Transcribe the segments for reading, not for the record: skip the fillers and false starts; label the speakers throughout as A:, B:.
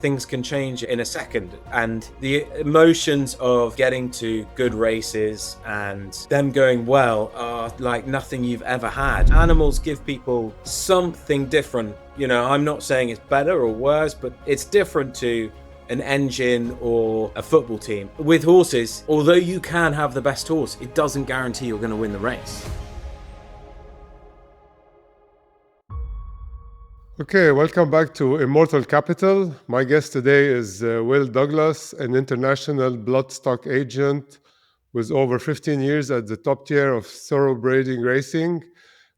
A: things can change in a second. And the emotions of getting to good races and them going well are like nothing you've ever had. Animals give people something different. I'm not saying it's better or worse, but it's different to an engine or a football team. With horses, although you can have the best horse, it doesn't guarantee you're going to win the race.
B: Okay, welcome back to Immortal Capital. My guest today is Will Douglas, an international bloodstock agent with over 15 years at the top tier of thoroughbred racing,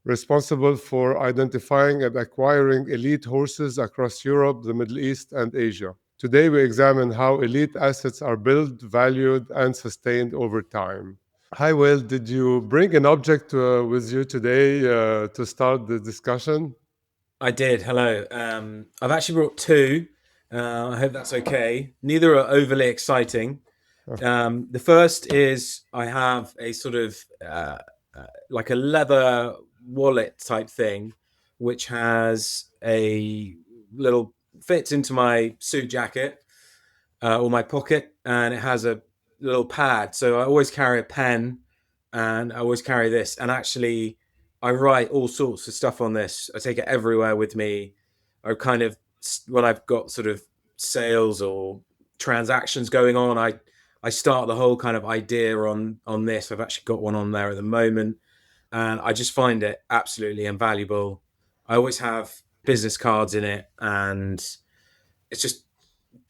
B: responsible for identifying and acquiring elite horses across Europe, the Middle East, and Asia. Today, we examine how elite assets are built, valued, and sustained over time. Hi, Will. Did you bring an object with you today to start the discussion?
A: I did. Hello. I've actually brought two. I hope that's okay. Neither are overly exciting. The first is I have a sort of like a leather wallet type thing, which has a little fits into my suit jacket or my pocket, and it has a little pad. So I always carry a pen, and I always carry this. And actually, I write all sorts of stuff on this. I take it everywhere with me. I kind of when I've got sort of sales or transactions going on, I start the whole kind of idea on this. I've actually got one on there at the moment, and I just find it absolutely invaluable. I always have business cards in it, and it's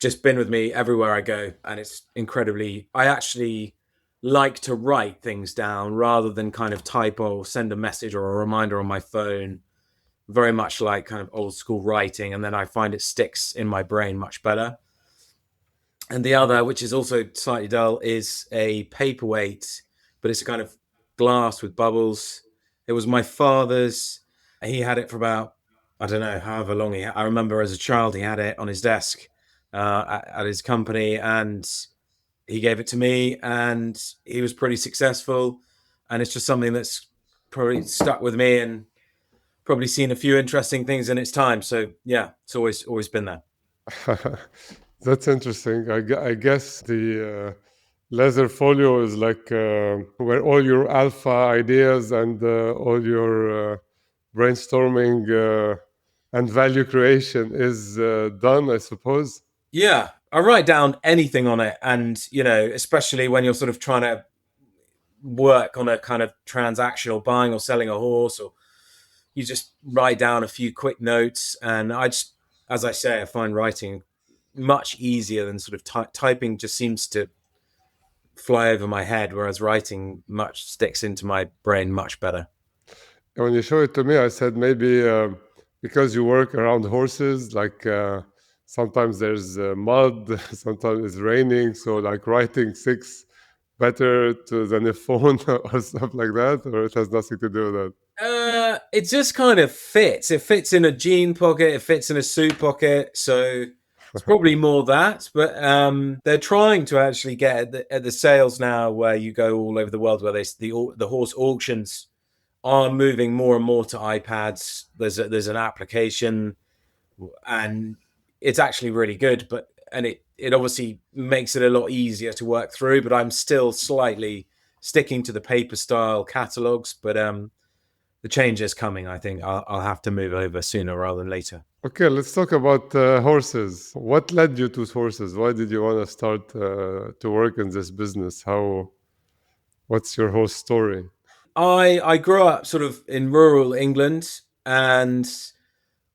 A: just been with me everywhere I go, and it's incredibly. I actually like to write things down rather than kind of type or send a message or a reminder on my phone. Very much like kind of old school writing, and then I find it sticks in my brain much better. And the other, which is also slightly dull, is a paperweight, but it's a kind of glass with bubbles. It was my father's. He had it for about, I don't know, however long I remember as a child, he had it on his desk at his company, and he gave it to me, and he was pretty successful. And it's just something that's probably stuck with me, and probably seen a few interesting things in its time. So yeah, it's always been there.
B: That's interesting. I guess the leather folio is like where all your alpha ideas and all your brainstorming and value creation is done, I suppose.
A: Yeah, I write down anything on it, and especially when you're sort of trying to work on a kind of transactional buying or selling a horse, or you just write down a few quick notes. And as I say, I find writing much easier than sort of typing. Just seems to fly over my head, whereas writing much sticks into my brain much better.
B: And when you showed it to me, I said maybe because you work around horses, like sometimes there's mud, sometimes it's raining, so like writing six than a phone or stuff like that, or it has nothing to do with that.
A: It just kind of fits. It fits in a jean pocket. It fits in a suit pocket. So it's probably more that. But they're trying to actually get at the sales now, where you go all over the world, where the horse auctions are moving more and more to iPads. There's an application, and it's actually really good. And it obviously makes it a lot easier to work through. But I'm still slightly sticking to the paper style catalogs. But the change is coming. I think I'll have to move over sooner rather than later.
B: Okay, let's talk about horses. What led you to horses? Why did you want to start to work in this business? What's your horse story?
A: I grew up sort of in rural England, and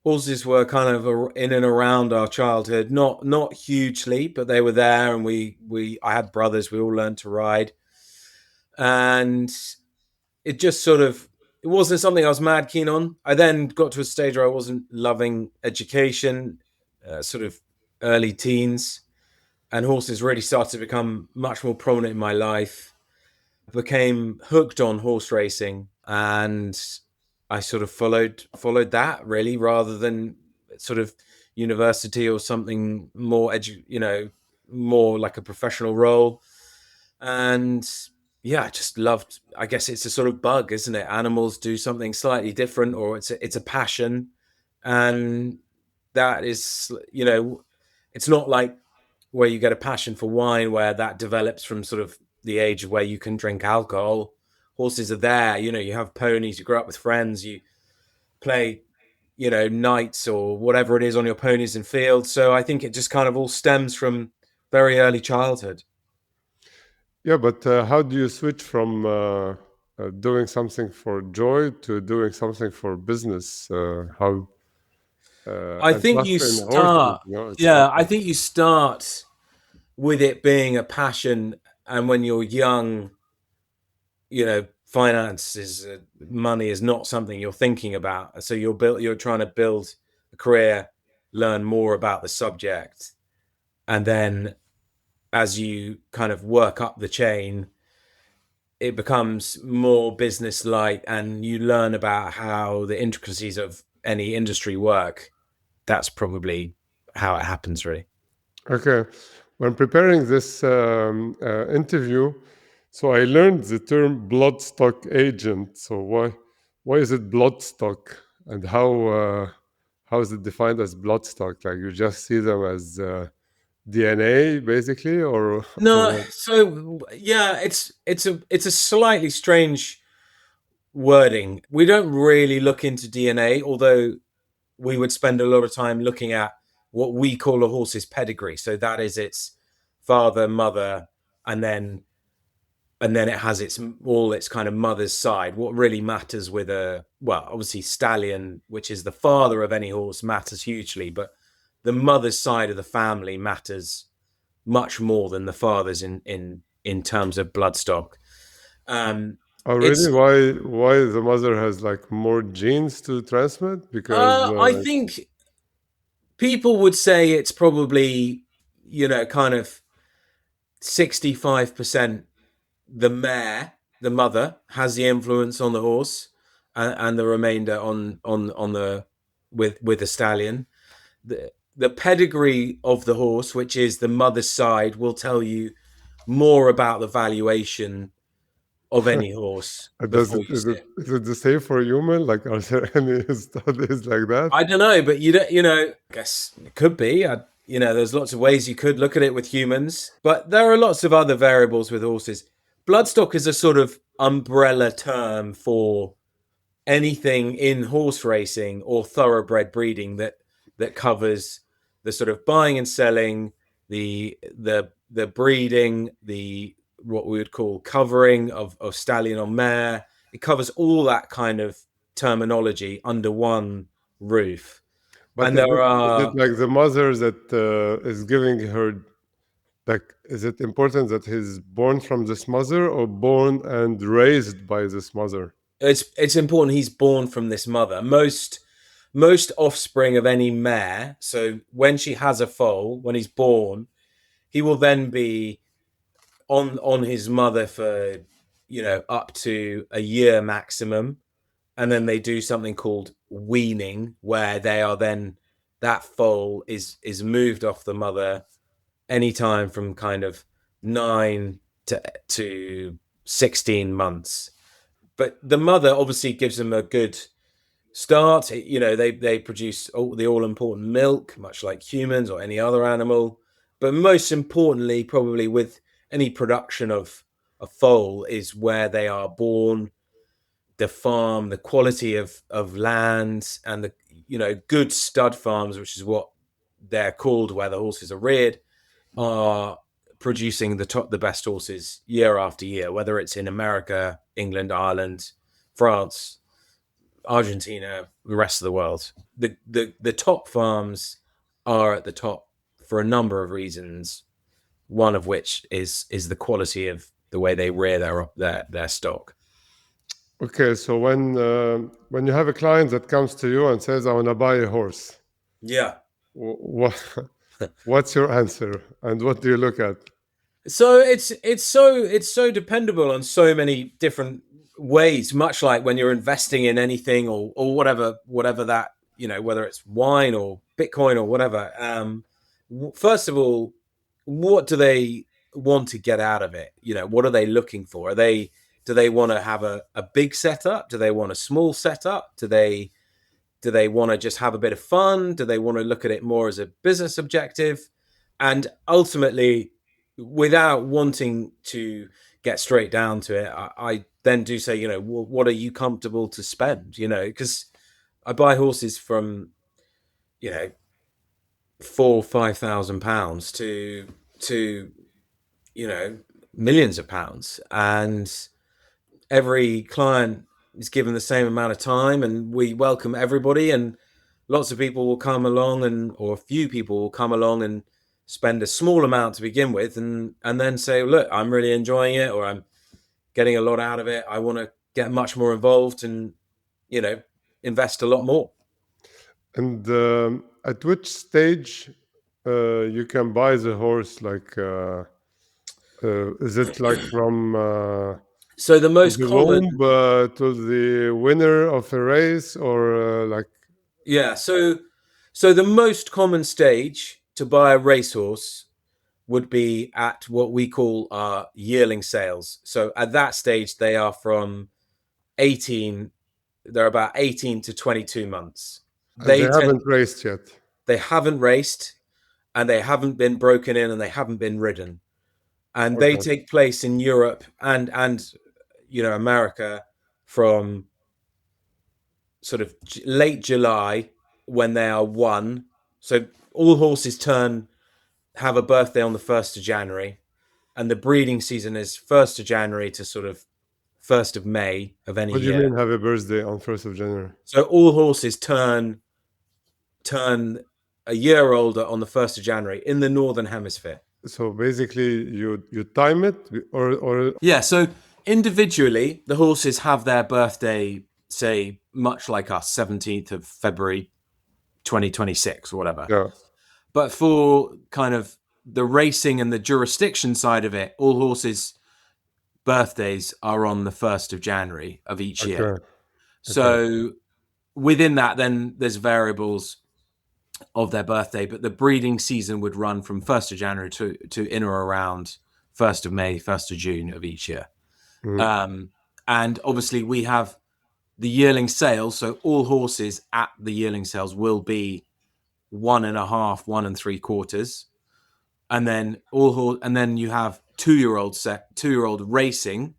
A: horses were kind of in and around our childhood. Not hugely, but they were there, and we I had brothers. We all learned to ride, and it just sort of it wasn't something I was mad keen on. I then got to a stage where I wasn't loving education, sort of early teens, and horses really started to become much more prominent in my life. I became hooked on horse racing, and I sort of followed that really, rather than sort of university or something more more like a professional role. And yeah, I just loved. I guess it's a sort of bug, isn't it? Animals do something slightly different, or it's a passion, and that is It's not like where you get a passion for wine, where that develops from sort of the age where you can drink alcohol. Horses are there. You have ponies. You grow up with friends. You play, nights or whatever it is on your ponies and fields. So I think it just kind of all stems from very early childhood.
B: Yeah, but how do you switch from doing something for joy to doing something for business? How
A: I
B: and
A: think
B: plus
A: you
B: in horses,
A: start,
B: it's not
A: yeah, I
B: like
A: think you start with it being a passion. And when you're young, finances, money is not something you're thinking about. So you're trying to build a career, learn more about the subject. And then as you kind of work up the chain, it becomes more business like, and you learn about how the intricacies of any industry work. That's probably how it happens, really.
B: okay. When preparing this interview, so I learned the term bloodstock agent. So why is it bloodstock, and how is it defined as bloodstock? Like you just see them as DNA basically, or or
A: No,
B: what?
A: so yeah, it's a slightly strange wording. We don't really look into DNA, although we would spend a lot of time looking at what we call a horse's pedigree. So that is its father, mother, and then it has its kind of mother's side. What really matters with obviously stallion, which is the father of any horse, matters hugely, but the mother's side of the family matters much more than the father's in terms of bloodstock.
B: Oh, really?
A: It's
B: Why the mother has like more genes to transmit? Because
A: I think people would say it's probably kind of 65% the mare, the mother, has the influence on the horse, and the remainder on the with the stallion. The pedigree of the horse, which is the mother's side, will tell you more about the valuation of any horse
B: does
A: before you see it.
B: is it the same for human? Like, are there any studies like that?
A: I don't know, but you don't. I guess it could be. There's lots of ways you could look at it with humans, but there are lots of other variables with horses. Bloodstock is a sort of umbrella term for anything in horse racing or thoroughbred breeding that covers the sort of buying and selling, the breeding, the what we would call covering of stallion on mare. It covers all that kind of terminology under one roof.
B: But
A: And there
B: is it
A: are
B: like the mother that is giving her, like, is it important that he's born from this mother or born and raised by this mother?
A: it's important he's born from this mother. Most offspring of any mare, so when she has a foal, when he's born, he will then be on his mother for up to a year maximum, and then they do something called weaning, where they are then that foal is moved off the mother anytime from kind of 9 to 16 months. But the mother obviously gives them a good start. They produce the all important milk, much like humans or any other animal. But most importantly, probably with any production of a foal, is where they are born, the farm, the quality of land, and the good stud farms, which is what they're called, where the horses are reared, are producing the best horses year after year, whether it's in America, England, Ireland, France, Argentina, the rest of the world. The top farms are at the top for a number of reasons. One of which is the quality of the way they rear their stock.
B: Okay, so when you have a client that comes to you and says, "I want to buy a horse,"
A: Yeah.
B: what what's your answer, and what do you look at?
A: So it's so dependable on so many different ways. Much like when you're investing in anything or whatever that whether it's wine or Bitcoin or whatever. First of all, what do they want to get out of it? What are they looking for? Do they want to have a big setup? Do they want a small setup? Do they want to just have a bit of fun? Do they want to look at it more as a business objective? and ultimately, without wanting to get straight down to it, I then do say, what are you comfortable to spend? Because I buy horses from, you know, £4,000, 5,000 to millions of pounds, and every client is given the same amount of time, and we welcome everybody, and lots of people will come along, or a few people will come along and spend a small amount to begin with, and then say, look, I'm really enjoying it, or I'm getting a lot out of it, I want to get much more involved, and invest a lot more.
B: And at which stage you can buy the horse? Like, is it like from
A: So the most
B: the
A: common
B: womb to the winner of a race, or like?
A: Yeah, so the most common stage to buy a racehorse would be at what we call our yearling sales. So at that stage, they are from 18, they're about 18 to 22 months.
B: And they
A: They tend
B: haven't raced yet.
A: they haven't raced, and they haven't been broken in, and they haven't been ridden. And they
B: Okay.
A: take place in Europe and America from sort of late July, when they are one. So all horses have a birthday on the 1st of January, and the breeding season is 1st of January to sort of 1st of May of any
B: What do you
A: year.
B: mean have a birthday on 1st of January?
A: So all horses turn a year older on the 1st of January in the northern hemisphere.
B: So basically, you time it, or
A: Yeah, so individually, the horses have their birthday, say, much like us, 17th of February 2026 or whatever.
B: yeah.
A: But for kind of the racing and the jurisdiction side of it, all horses' birthdays are on the 1st of January of each year.
B: Okay. Okay.
A: So within that, then there's variables of their birthday, but the breeding season would run from 1st of January to in or around 1st of May, 1st of June of each year.
B: Mhm.
A: Um, and obviously, we have the yearling sales. So all horses at the yearling sales will be 1.5, 1 3/4. And then you have 2-year-old racing,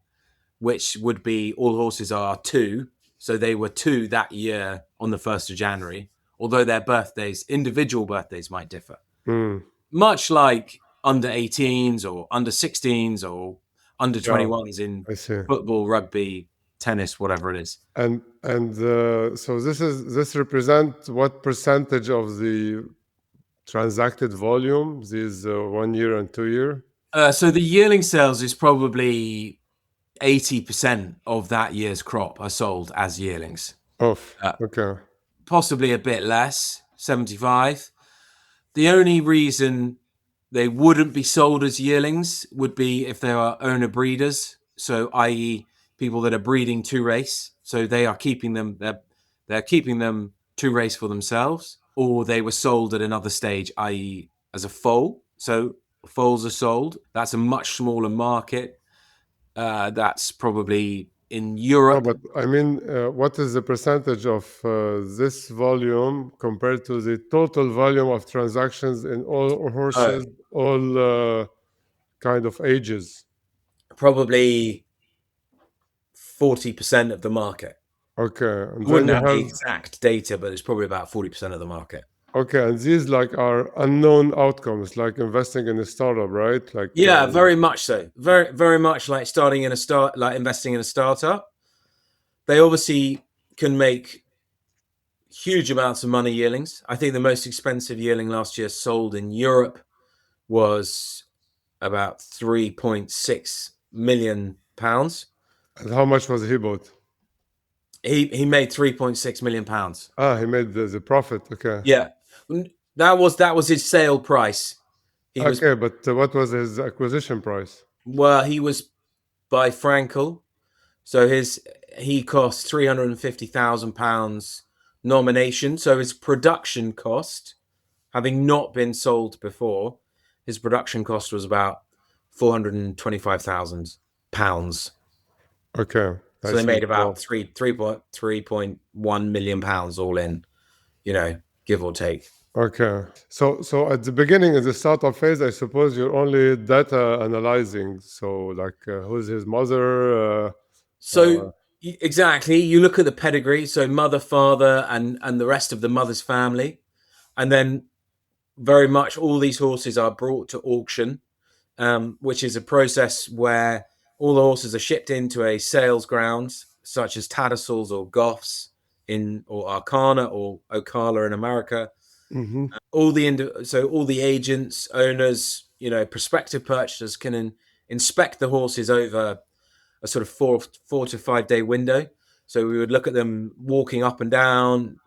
A: which would be all horses are two, so they were two that year on the 1st of January, although their individual birthdays might differ,
B: Mm.
A: much like under 18s or under 16s or under
B: Yeah,
A: 21s in
B: I see.
A: football, rugby, tennis, whatever it is.
B: And so this represent what percentage of the transacted volume? These 1 year and 2 year.
A: So the yearling sales is probably 80% of that year's crop are sold as yearlings.
B: Oh,
A: Uh,
B: okay.
A: Possibly a bit less, 75. The only reason they wouldn't be sold as yearlings would be if they are owner breeders, so i.e. people that are breeding to race, so they're keeping them to race for themselves, or they were sold at another stage, i.e. as a foal. So foals are sold. That's a much smaller market. That's probably in
B: No,
A: Europe.
B: but I mean, what is the percentage of this volume compared to the total volume of transactions in all
A: Oh,
B: horses, all kind of ages?
A: probably 40% of the market.
B: Okay, and
A: I
B: then
A: wouldn't
B: you
A: have the
B: have
A: exact data, but it's probably about 40% of the market.
B: okay, and these like are unknown outcomes, like investing in a startup, right? Like
A: Yeah, very much so. Very, very much like like investing in a startup. They obviously can make huge amounts of money yearlings. I think the most expensive yearling last year sold in Europe was about 3.6 million pounds.
B: and how much was he bought?
A: He made 3.6 million pounds.
B: Ah, he made the profit. Okay,
A: Yeah. That was his sale price. He was
B: okay, but what was his acquisition price?
A: he was by Frankel. So he cost £350,000 nomination. So his production cost, having not been sold before, his production cost was about £425,000.
B: Okay, I
A: So they
B: see.
A: made about
B: So
A: 3.1 million pounds all in, give or take.
B: Okay. So at the beginning, in the startup phase, I suppose you're only data analyzing. So like, who's his mother?
A: So exactly, you look at the pedigree, so mother, father, and the rest of the mother's family, and then very much all these horses are brought to auction, which is a process where all the horses are shipped into a sales grounds, such as Tattersalls or Goffs in or Arcana or Ocala in America.
B: Mhm.
A: So all the agents, owners, prospective purchasers can inspect the horses over a sort of 4 to 5 day window. So we would look at them walking up and down,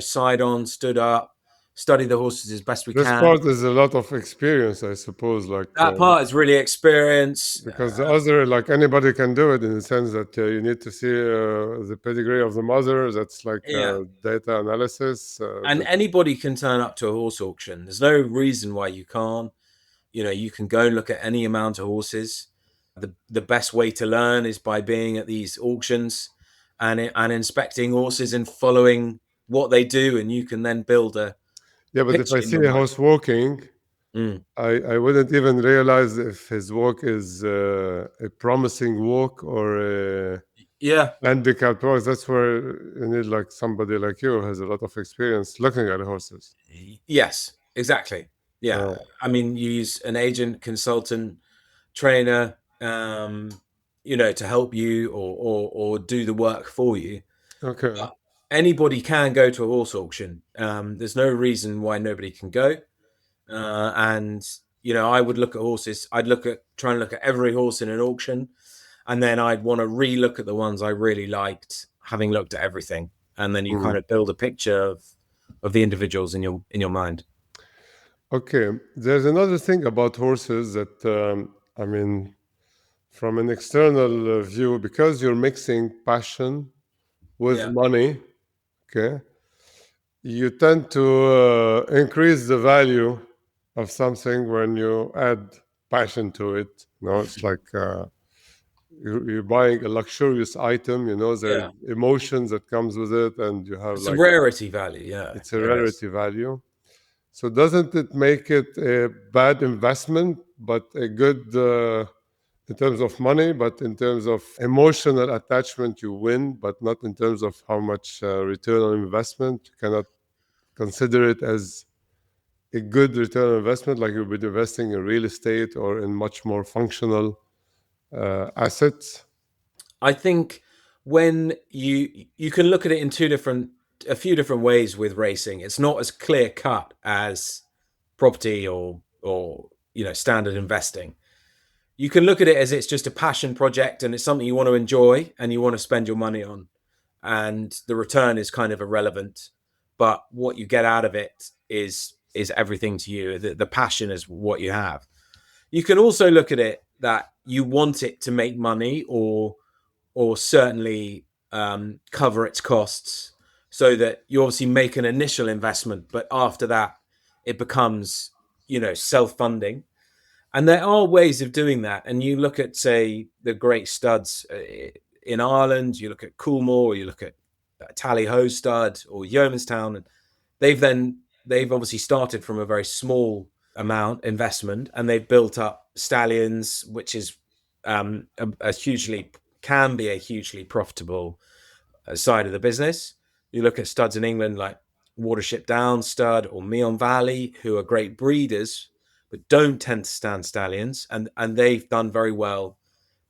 A: side on, stood up, study the horses as best we
B: This
A: can.
B: part is a lot of experience, I suppose. Like,
A: That part is really experience.
B: because the other, like anybody can do it in the sense that you need to see the pedigree of the mother. That's like
A: Yeah.
B: data analysis.
A: And anybody can turn up to a horse auction. There's no reason why you can't. You can go and look at any amount of horses. The best way to learn is by being at these auctions and inspecting horses and following what they do, and you can then build a
B: Yeah, but if I
A: picture in
B: see
A: your
B: a
A: mind.
B: horse walking,
A: Mm.
B: I wouldn't even realize if his walk is a promising walk or a
A: Yeah.
B: handicapped horse. That's where you need like somebody like you who has a lot of experience looking at horses.
A: Yes, exactly. Yeah.
B: Oh,
A: I mean, you use an agent, consultant, trainer, to help you or do the work for you.
B: okay.
A: But anybody can go to a horse auction. There's no reason why nobody can go. And I would look at horses. I'd try and look at every horse in an auction, and then I'd want to re-look at the ones I really liked, having looked at everything, and then you
B: Mm.
A: kind of build a picture of the individuals in your mind.
B: Okay. There's another thing about horses that I mean, from an external view, because you're mixing passion with
A: Yeah,
B: money. Okay, you tend to increase the value of something when you add passion to it. It's like you're buying a luxurious item. There's
A: yeah.
B: emotions that comes with it, and you have
A: It's a
B: like
A: rarity value. Yeah,
B: it's a
A: it is.
B: rarity value. So doesn't it make it a bad investment, but a good in terms of money, but in terms of emotional attachment, you win, but not in terms of how much return on investment. You cannot consider it as a good return on investment, like you'll be investing in real estate or in much more functional assets.
A: I think when you can look at it in a few different ways with racing. It's not as clear cut as property or standard investing. You can look at it as it's just a passion project and it's something you want to enjoy and you want to spend your money on, and the return is kind of irrelevant, but what you get out of it is everything to you. The passion is what you have. You can also look at it that you want it to make money or certainly cover its costs, so that you obviously make an initial investment, but after that it becomes self-funding. And there are ways of doing that. And you look at, say, the great studs in Ireland, you look at Coolmore, or you look at Tally Ho stud or Yeomanstown, and they've obviously started from a very small amount investment, and they've built up stallions, which is a hugely can be a hugely profitable side of the business. You look at studs in England like Watership Down stud or Meon Valley, who are great breeders but don't tend to stand stallions, and they've done very well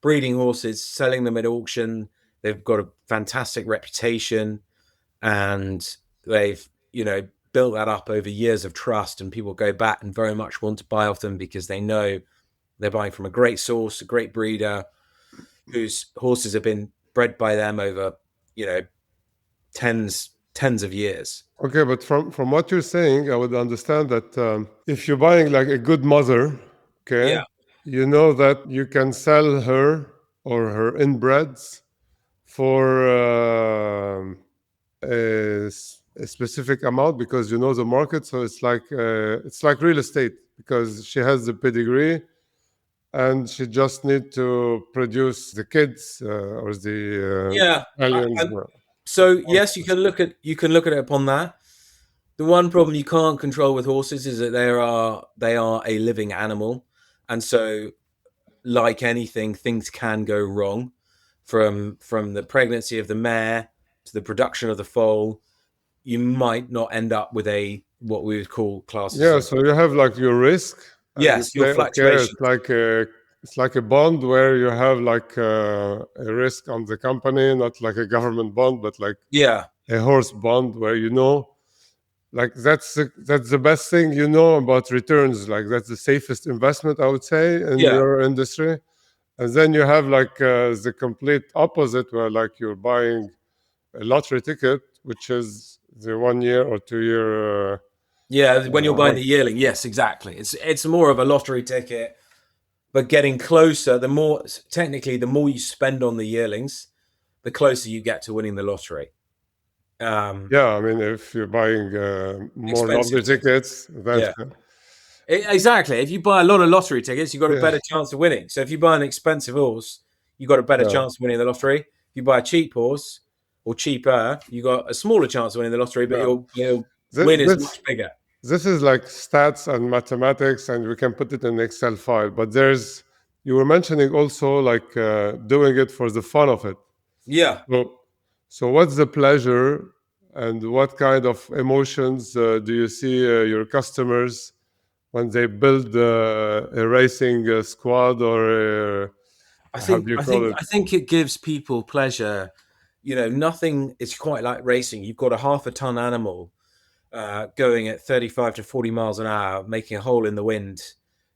A: breeding horses, selling them at auction. They've got a fantastic reputation, and they've built that up over years of trust, and people go back and very much want to buy off them because they know they're buying from a great source, a great breeder whose horses have been bred by them over you know tens of years.
B: Okay, but from what you're saying, I would understand that if you're buying like a good mother, okay,
A: Yeah,
B: you know that you can sell her or her inbreds for a specific amount because you know the market. So it's like real estate because she has the pedigree and she just need to produce the kids or the
A: yeah.
B: aliens.
A: So yes, you can look at it upon that. The one problem you can't control with horses is that they are a living animal, and so like anything, things can go wrong from the pregnancy of the mare to the production of the foal. You might not end up with a what we would call classes
B: Yeah,
A: of
B: so you have like your risk, and you
A: yes, your
B: say, okay,
A: fluctuations.
B: it's like a bond where you have like a risk on the company, not like a government bond, but like
A: Yeah,
B: a horse bond where like that's the best thing about returns. Like that's the safest investment, I would say, in
A: yeah,
B: your industry. And then you have like the complete opposite, where like you're buying a lottery ticket, which is the 1 year or 2 year.
A: yeah. When you're buying
B: Like
A: the yearling, yes, exactly. It's more of a lottery ticket, but getting closer. The more technically, the more you spend on the yearlings, the closer you get to winning the lottery. Um,
B: Yeah, I mean, if you're buying more
A: Expensive
B: lottery
A: ticket.
B: tickets, then
A: Yeah. Exactly. If you buy a lot of lottery tickets, you've got a
B: yeah,
A: better chance of winning. So if you buy an expensive horse, you've got a better
B: yeah,
A: chance of winning the lottery. If you buy a cheap horse or cheaper, you got a smaller chance of winning the lottery, but
B: yeah.
A: your
B: This,
A: win is
B: this
A: much bigger.
B: this is like stats and mathematics, and we can put it in an Excel file. But you were mentioning also like doing it for the fun of it.
A: Yeah.
B: So, so what's the pleasure, and what kind of emotions do you see your customers when they build a racing squad, or how do you call it?
A: I think it gives people pleasure. Nothing is quite like racing. You've got a half a ton animal going at 35 to 40 miles an hour, making a hole in the wind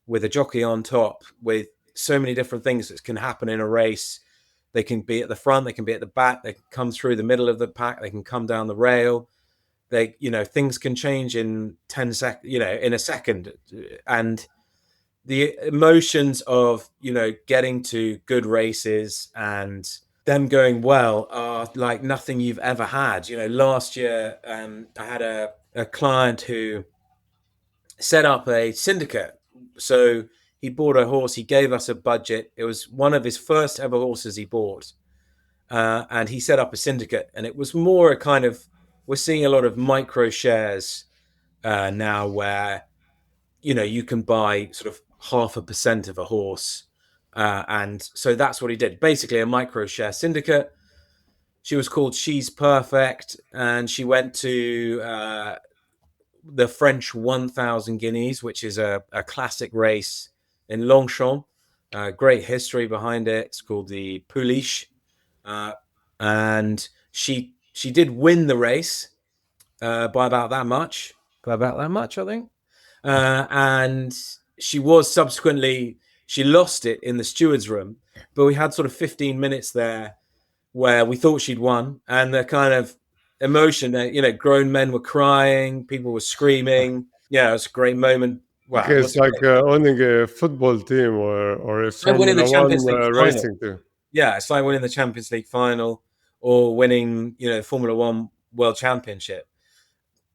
A: with a jockey on top, with so many different things that can happen in a race. They can be at the front, they can be at the back, they can come through the middle of the pack, they can come down the rail. Things can change in 10 seconds, in a second. And the emotions of, getting to good races and them going well are like nothing you've ever had. Last year, I had a client who set up a syndicate. So he bought a horse. He gave us a budget. It was one of his first ever horses he bought, and he set up a syndicate. And it was more a kind of we're seeing a lot of micro shares now, where you can buy sort of 0.5% of a horse, and so that's what he did. Basically, a micro share syndicate. She was called She's Perfect, and she went to the French 1000 Guineas, which is a classic race in Longchamp. Great history behind it. It's called the Pouliche, uh, and she did win the race by about that much. By about that much, I think. And she was subsequently she lost it in the stewards room, but we had sort of 15 minutes there where we thought she'd won, and the kind of emotion that grown men were crying, people were screaming. Yeah, it was a great moment. Well, it
B: Okay, it's
A: was
B: like owning a football team, or a
A: like winning the
B: Formula One
A: Champions League final.
B: racing team.
A: Yeah, it's like winning the Champions League final or winning, Formula One World Championship.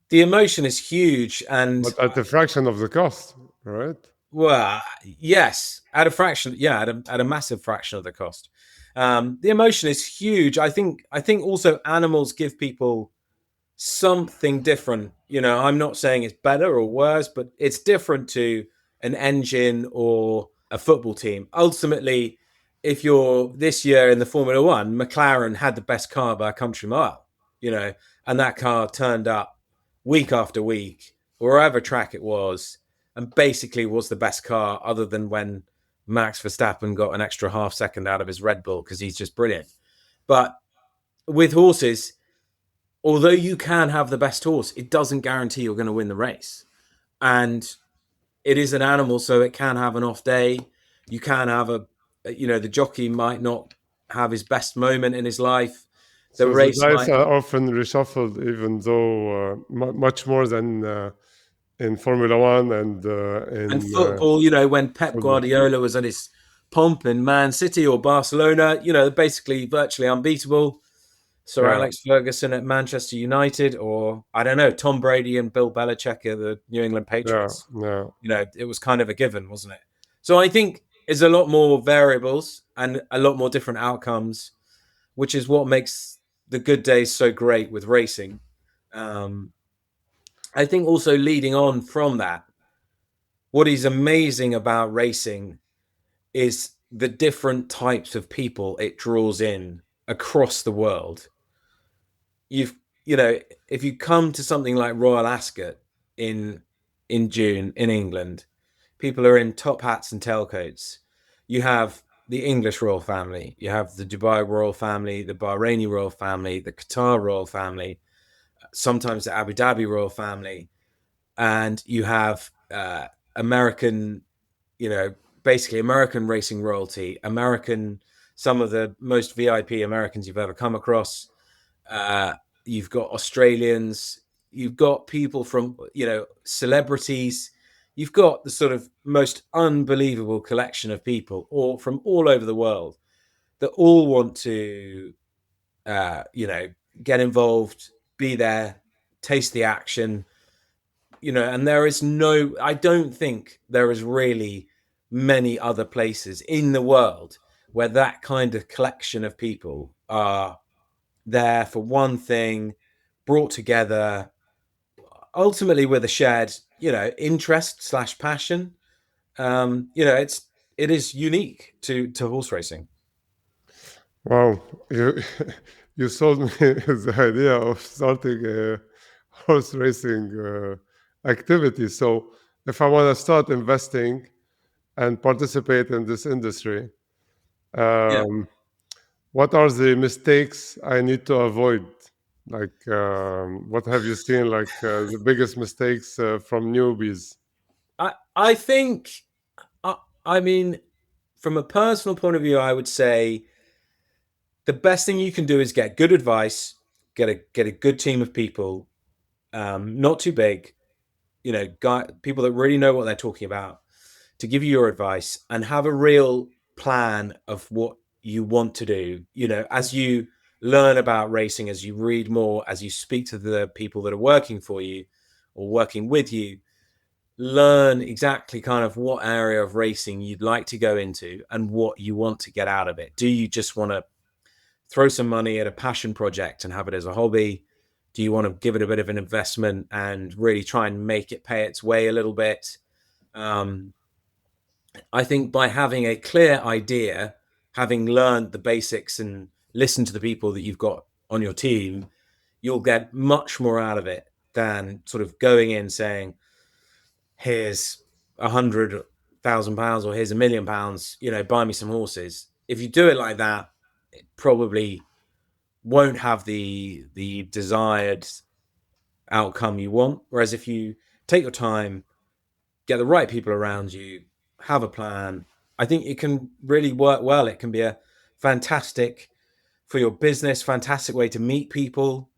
A: The emotion is huge, and
B: But at a fraction of the cost, right?
A: well, yes, at a fraction, yeah, at a massive fraction of the cost. The emotion is huge. I think also animals give people something different. I'm not saying it's better or worse, but it's different to an engine or a football team. Ultimately, if you're this year in the Formula One, McLaren had the best car by a country mile, you know, and that car turned up week after week, wherever track it was, and basically was the best car, other than when Max Verstappen got an extra half second out of his Red Bull because he's just brilliant. But with horses, although you can have the best horse, it doesn't guarantee you're going to win the race. And it is an animal, so it can have an off day. You can have the jockey might not have his best moment in his life. The
B: So the
A: race
B: dice
A: might.
B: are often reshuffled, even though much more than in Formula One and
A: And
B: in
A: football, when Pep
B: football.
A: Guardiola was at his pomp in Man City or Barcelona, basically virtually unbeatable. Sir
B: Yeah,
A: Alex Ferguson at Manchester United, or I don't know, Tom Brady and Bill Belichick at the New England
B: yeah,
A: Patriots.
B: yeah.
A: It was kind of a given, wasn't it? So I think there's a lot more variables and a lot more different outcomes, which is what makes the good days so great with racing. Um, I think also leading on from that, what is amazing about racing is the different types of people it draws in across the world. You've you know, if you come to something like Royal Ascot in June in England, people are in top hats and tailcoats. You have the English royal family, you have the Dubai royal family, the Bahraini royal family, the Qatar royal family, sometimes the Abu Dhabi royal family, and you have American, you know, basically American racing royalty, American, some of the most VIP Americans you've ever come across. Uh, you've got Australians, you've got people from, you know, celebrities. You've got the sort of most unbelievable collection of people, or from all over the world, that all want to, you know, get involved, be there, taste the action, you know. And there is no, I don't think there is really many other places in the world where that kind of collection of people are there for one thing, brought together, ultimately with a shared, you know, interest slash passion. You know, it is unique to horse racing.
B: Wow, you you sold me the idea of starting a horse racing activity. So, if I want to start investing and participate in this industry,
A: Yeah.
B: um, what are the mistakes I need to avoid? Like, what have you seen? Like the biggest mistakes from newbies?
A: I think, I, I mean, from a personal point of view, I would say the best thing you can do is get good advice, get a good team of people, not too big, you know, people that really know what they're talking about, to give you your advice, and have a real plan of what you want to do. You know, as you learn about racing, as you read more, as you speak to the people that are working for you or working with you, learn exactly kind of what area of racing you'd like to go into and what you want to get out of it. Do you just want to throw some money at a passion project and have it as a hobby? Do you want to give it a bit of an investment and really try and make it pay its way a little bit? Um, I think by having a clear idea, having learned the basics and listened to the people that you've got on your team, you'll get much more out of it than sort of going in saying, here's £100,000 or here's £1 million, you know, buy me some horses. If you do it like that, it probably won't have the desired outcome you want. Whereas if you take your time, get the right people around you, have a plan, I think it can really work well. It can be a fantastic for your business, fantastic way to meet people.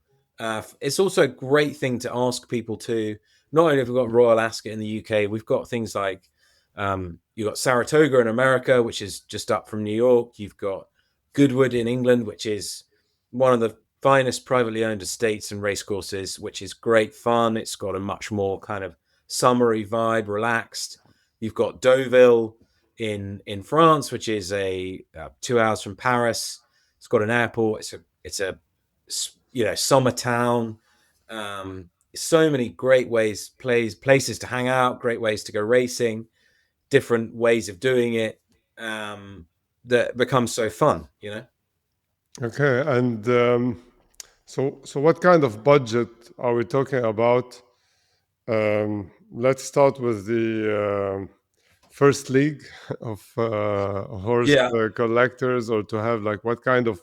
A: It's also a great thing to ask people to. Not only have we got Royal Ascot in the UK, we've got things like you've got Saratoga in America, which is just up from New York. You've got Goodwood in England, which is one of the finest privately owned estates and racecourses, which is great fun. It's got a much more kind of summery vibe, relaxed. You've got Deauville in France, which is a 2 hours from Paris. It's got an airport. It's a you know, summer town. So many great places to hang out, great ways to go racing, different ways of doing it, that becomes so fun. You know.
B: Okay, and so what kind of budget are we talking about? Let's start with the first league of horse
A: Yeah,
B: collectors, or to have like what kind of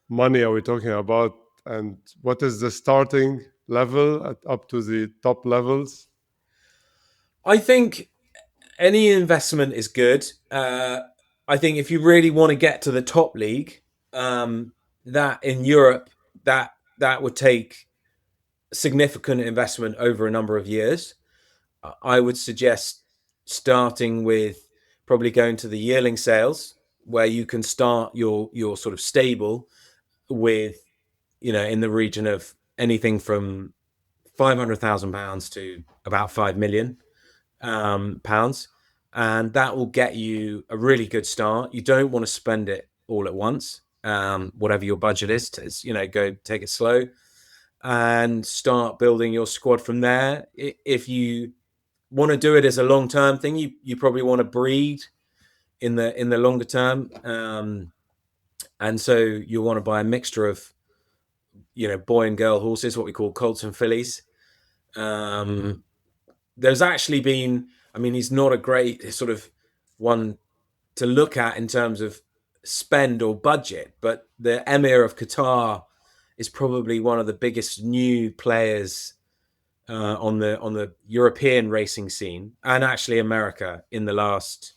B: money are we talking about, and what is the starting level at up to the top levels?
A: I think any investment is good. I think if you really want to get to the top league, that in Europe, that would take significant investment over a number of years. I would suggest starting with probably going to the yearling sales, where you can start your sort of stable with, you know, in the region of anything from £500,000 to about 5 million pounds, and that will get you a really good start. You don't want to spend it all at once. Whatever your budget is, to, you know, go take it slow. and start building your squad from there. If you want to do it as a long term thing, you probably want to breed in the longer term, and so you want to buy a mixture of boy and girl horses, what we call colts and fillies. Um, there's actually been, I mean, he's not a great sort of one to look at in terms of spend or budget, but the Emir of Qatar is probably one of the biggest new players on the European racing scene, and actually America in the last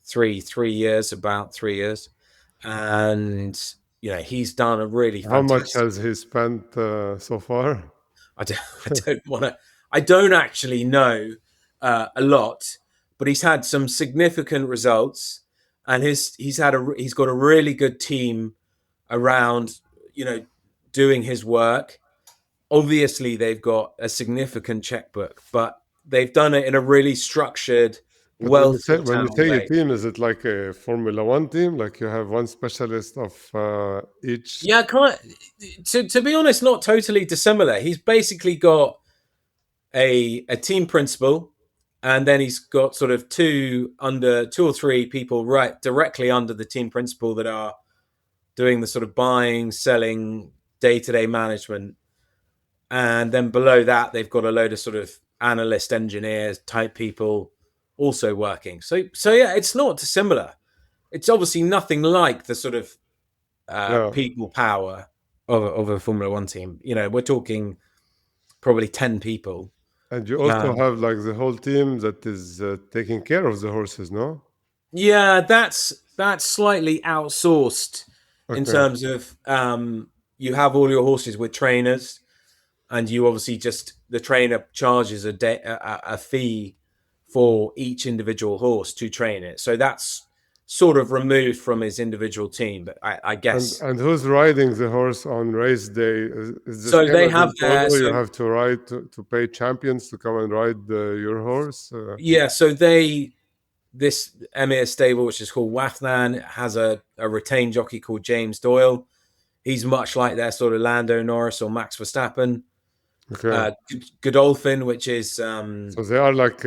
A: three years, about 3 years, and he's done a really
B: How much
A: fantastic.
B: has he spent so far?
A: I don't, I don't want to. I don't actually know a lot, but he's had some significant results, and he's got a really good team around, doing his work. Obviously, they've got a significant checkbook, but they've done it in a really structured,
B: But
A: well thought
B: when you
A: out
B: say a
A: way.
B: team, is it like a Formula One team? Like you have one specialist of each?
A: Yeah, kind to be honest, not totally dissimilar. He's basically got a team principal, and then he's got sort of two or three people right directly under the team principal that are doing the sort of buying, selling, day to day management, and then below that they've got a load of sort of analyst, engineers type people also working. So yeah, it's not dissimilar. It's obviously nothing like the sort of
B: Yeah.
A: people power of a Formula One team. We're talking probably 10 people.
B: And you also
A: Um,
B: have like the whole team that is taking care of the horses, no?
A: yeah, that's slightly outsourced in
B: Okay.
A: terms of you have all your horses with trainers, and you obviously just the trainer charges a fee for each individual horse to train it. So that's sort of removed from his individual team. But I guess
B: And who's riding the horse on race day? Is the
A: so.
B: same
A: They
B: as
A: have
B: in
A: their
B: polo? You
A: so
B: have to ride to pay champions to come and ride your horse.
A: yeah. So they this Emir stable, which is called Wathnan, has a retained jockey called James Doyle. He's much like their sort of Lando Norris or Max Verstappen.
B: Okay.
A: Godolphin, which is
B: So they are like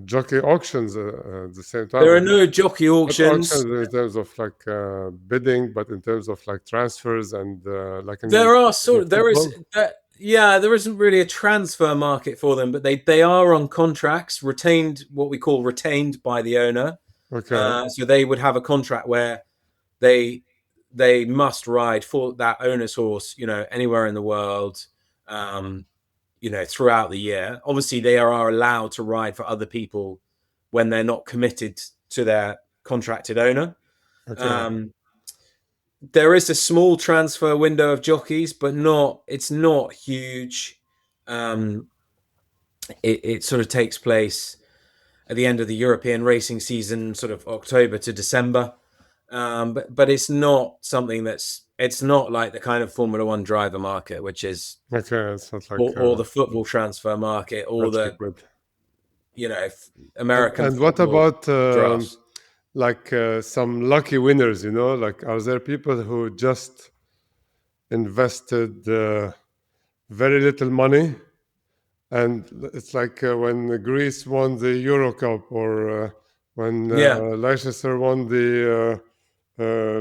B: jockey auctions at the same time.
A: there are no jockey
B: Not
A: auctions.
B: auctions in terms of like bidding, but in terms of like transfers and like
A: There are
B: in
A: sort of there is
B: football.
A: yeah, there isn't really a transfer market for them, but they are on contracts retained, what we call retained by the owner.
B: Okay.
A: So they would have a contract where they they must ride for that owner's horse, anywhere in the world, um, throughout the year. Obviously, they are allowed to ride for other people when they're not committed to their contracted owner.
B: Okay.
A: Um, there is a small transfer window of jockeys, but it's not huge. Um, it sort of takes place at the end of the European racing season, sort of October to December. But it's not something it's not like the kind of Formula One driver market, which is
B: Okay. It's not like
A: or the football transfer market, or
B: that's
A: the
B: liquid.
A: American
B: And what
A: football
B: about
A: drafts.
B: like some lucky winners? Like are there people who just invested very little money? And it's like when Greece won the Euro Cup, or when
A: Yeah,
B: Leicester won the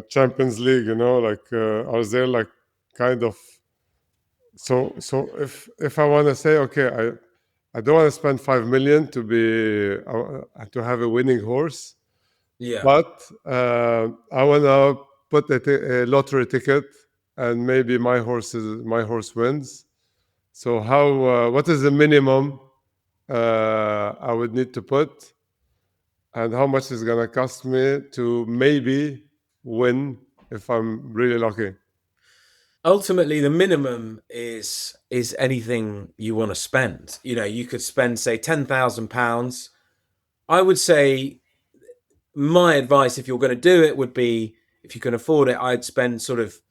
B: Champions League. Like are there like kind of so if I want to say, okay, I don't want to spend 5 million to have a winning horse,
A: yeah.
B: but I want to put a lottery ticket, and maybe my horse wins. So how what is the minimum I would need to put, and how much is gonna cost me to maybe win if I'm really lucky?
A: Ultimately, the minimum is anything you want to spend. You could spend, say, £10,000. I would say my advice, if you're going to do it, would be, if you can afford it, I'd spend sort of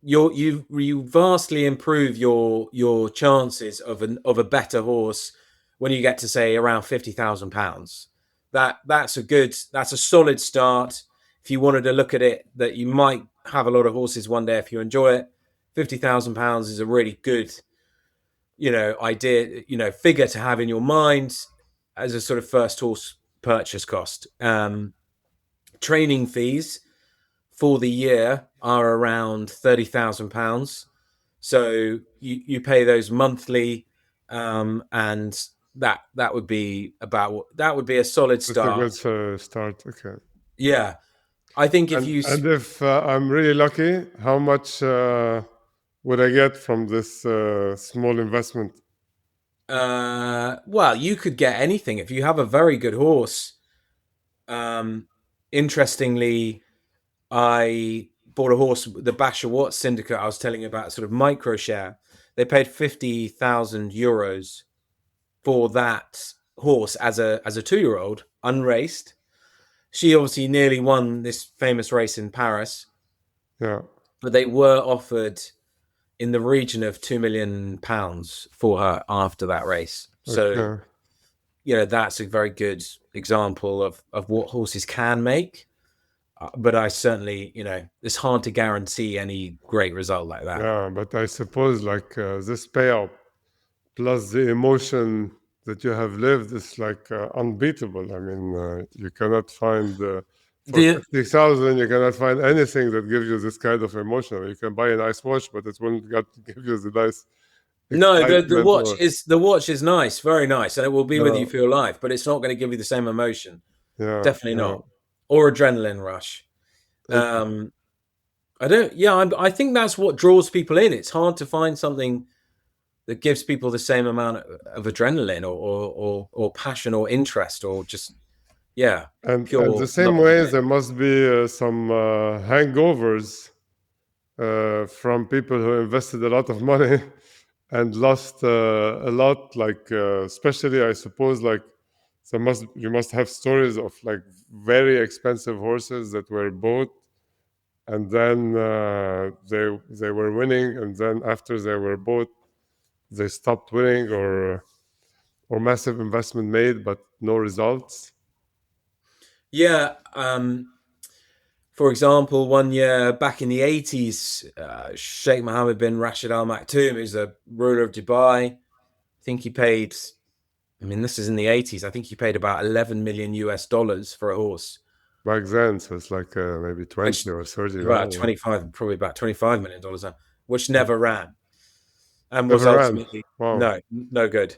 A: you vastly improve your chances of a better horse when you get to, say, around £50,000. That's a solid start. If you wanted to look at it, that you might have a lot of horses one day if you enjoy it, £50,000 is a really good, idea, figure to have in your mind as a sort of first horse purchase cost. Training fees for the year are around £30,000. So you pay those monthly, and that would be that would be a solid
B: That's a
A: start.
B: good start. Okay.
A: Yeah, I think if you
B: And if I'm really lucky, how much would I get from this small investment?
A: well, you could get anything if you have a very good horse. Um, Interestingly, I bought a horse, the Basher Watts Syndicate. I was telling you about, sort of micro share. They paid €50,000 for that horse as a 2-year old, unraced. She obviously nearly won this famous race in Paris,
B: Yeah.
A: but they were offered in the region of £2 million for her after that race. So
B: Okay.
A: that's a very good example of what horses can make. But I certainly, it's hard to guarantee any great result like that.
B: Yeah, but I suppose like this payout plus the emotion that you have lived is like unbeatable. I mean, you cannot find for
A: The
B: 50,000, you cannot find anything that gives you this kind of emotion. You can buy a nice watch, but it won't give you the nice
A: No, the
B: excitement
A: watch
B: or
A: is nice, very nice, and it will be with
B: yeah,
A: you for your life. But it's not going to give you the same emotion.
B: yeah,
A: Definitely
B: yeah.
A: not, or adrenaline rush.
B: Okay.
A: Um, I don't. Yeah, I think that's what draws people in. It's hard to find something that gives people the same amount of adrenaline or passion or interest or just, yeah,
B: And the
A: pure love
B: same
A: of the
B: way,
A: game.
B: there must be some hangovers from people who invested a lot of money and lost a lot. Like especially, I suppose, like you must have stories of like very expensive horses that were bought and then they were winning, and then after they were bought, they stopped winning, or massive investment made but no results.
A: Yeah. For example, one year back in the 80s, Sheikh Mohammed bin Rashid Al Maktoum, who's the ruler of Dubai, I think he paid, I mean, this is in the 80s, I think he paid about 11 million US dollars for a horse,
B: Back then, so it's like maybe
A: which
B: 20 or 30
A: is
B: now.
A: about
B: Yeah.
A: 25, probably about $25 million now, which never ran and was
B: Never ran.
A: ultimately
B: Wow.
A: no good.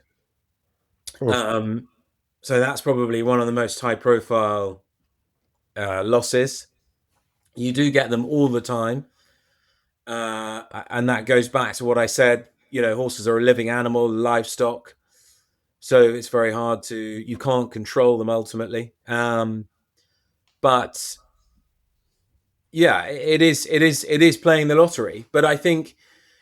B: Oof.
A: Um, so that's probably one of the most high profile losses. You do get them all the time. And that goes back to what I said. Horses are a living animal, livestock, so it's very hard to. You can't control them ultimately. But yeah, it is playing the lottery. But I think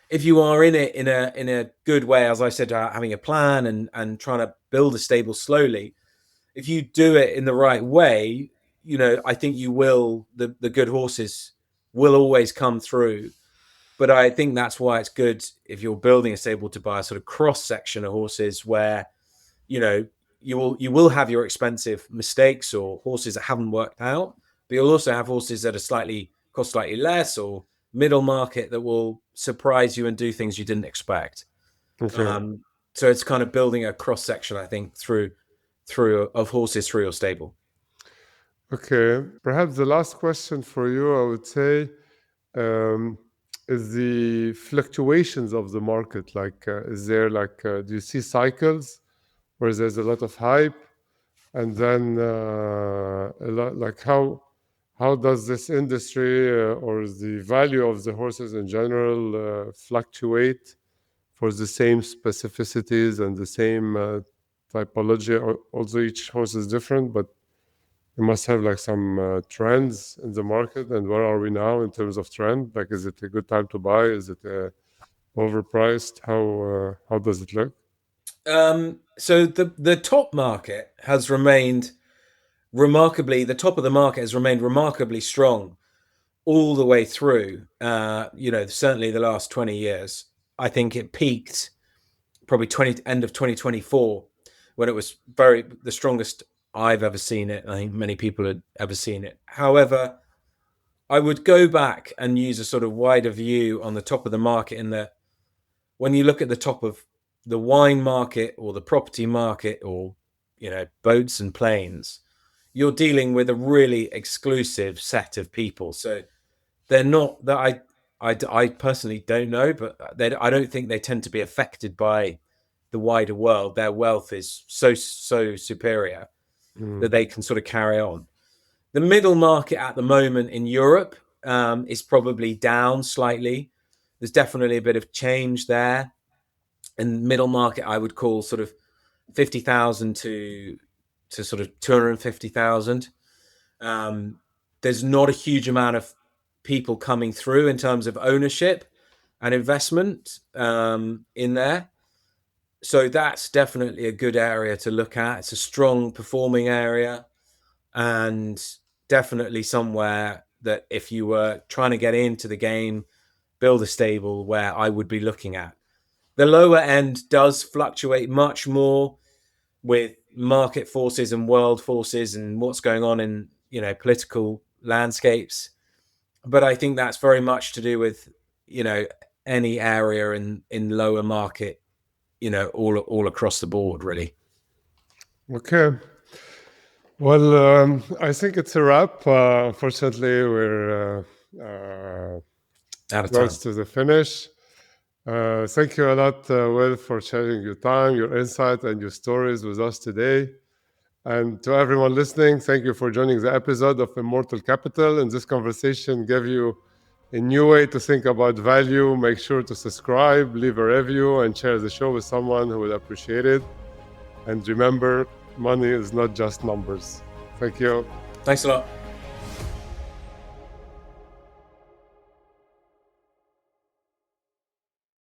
A: if you are in it in a good way, as I said, having a plan and trying to build a stable slowly, if you do it in the right way, I think you will. The good horses will always come through. But I think that's why it's good if you're building a stable to buy a sort of cross section of horses where you know you will have your expensive mistakes or horses that haven't worked out, but you'll also have horses that are slightly less or middle market that will surprise you and do things you didn't expect.
B: Okay.
A: Um, so it's kind of building a cross section, I think, through of horses through your stable.
B: Okay. Perhaps the last question for you, I would say, um, is the fluctuations of the market. Like, is there like, do you see cycles where there's a lot of hype, and then a lot like how does this industry or the value of the horses in general fluctuate for the same specificities and the same typology? Although each horse is different, but you must have like some trends in the market. And where are we now in terms of trend? Like, is it a good time to buy? Is it overpriced? How does it look?
A: So the top market has remained remarkably. The top of the market has remained remarkably strong all the way through. Certainly the last 20 years. I think it peaked probably end of 2024 when it was the strongest I've ever seen it. I think many people had ever seen it. However, I would go back and use a sort of wider view on the top of the market, in that when you look at the top of the wine market or the property market, or boats and planes, you're dealing with a really exclusive set of people. So they're not that I personally don't know, but I don't think they tend to be affected by the wider world. Their wealth is so superior that they can sort of carry on. The middle market at the moment in Europe is probably down slightly. There's definitely a bit of change there. And middle market, I would call sort of 50,000 to sort of 250,000. There's not a huge amount of people coming through in terms of ownership and investment in there. So that's definitely a good area to look at. It's a strong performing area, and definitely somewhere that if you were trying to get into the game, build a stable, where I would be looking at. The lower end does fluctuate much more with market forces and world forces and what's going on in political landscapes. But I think that's very much to do with any area in lower market, all across the board, really.
B: Okay. Well, I think it's a wrap. Unfortunately, we're
A: Out of time.
B: close to the finish. Thank you a lot, Will, for sharing your time, your insight, and your stories with us today. And to everyone listening, thank you for joining the episode of Immortal Capital. And this conversation gave you a new way to think about value. Make sure to subscribe, leave a review, and share the show with someone who will appreciate it. And remember, money is not just numbers. Thank you.
A: Thanks a lot.